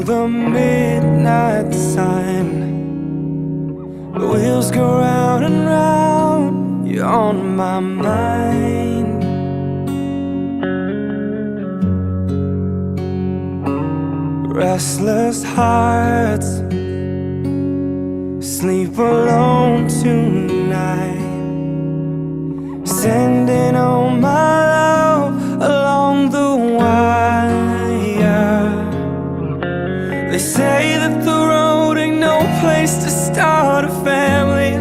the midnight sun. The wheels go round and round, you're on my mind. Restless hearts sleep alone tonight, sending all my love along the wire. They say that the road ain't no place to start a family.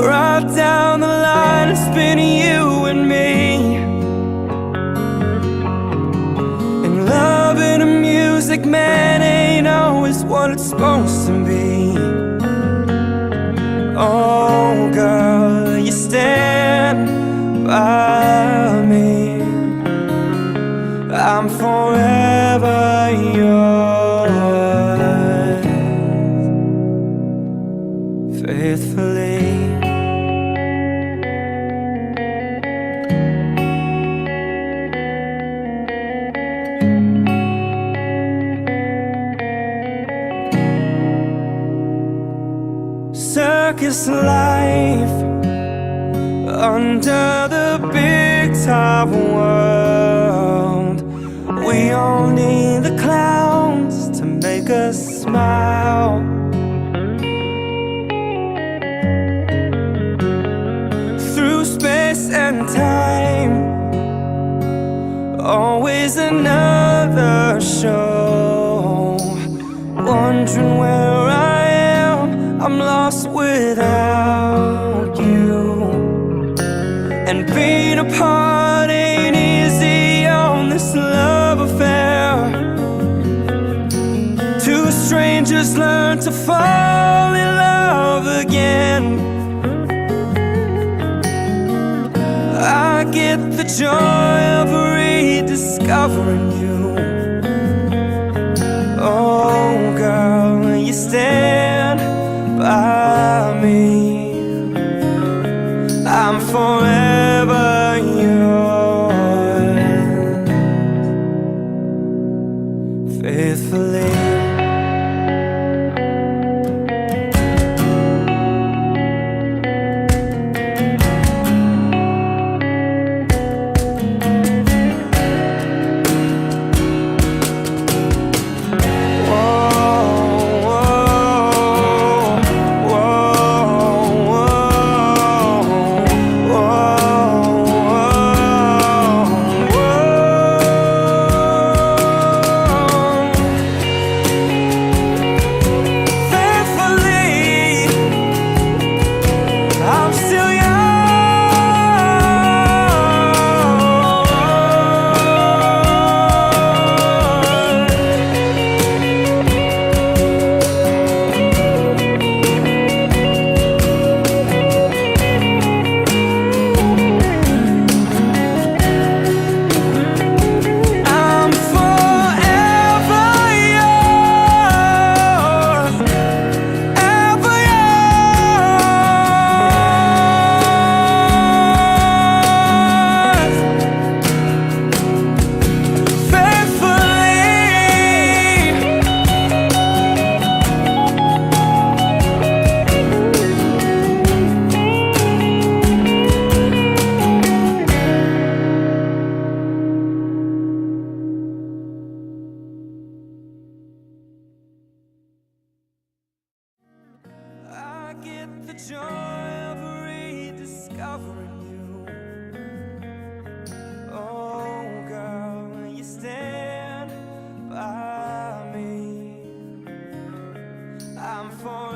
Right down the line, it's been you and me. And loving and music, man, ain't always what it's supposed to be. Oh, girl, you stand by me. I'm forever yours, faithfully. Circus life under the big top world. We all need the clowns to make us smile. Through space and time, always another show. Wondering where I am, I'm lost without you. And being apart ain't easy on this love affair. Two strangers learn to fall in love again. I get the joy of rediscovering you. Oh, girl, you stand by me. I'm forever yours, faithfully. I get the joy of rediscovering you. Oh, girl, you stand by me. I'm forever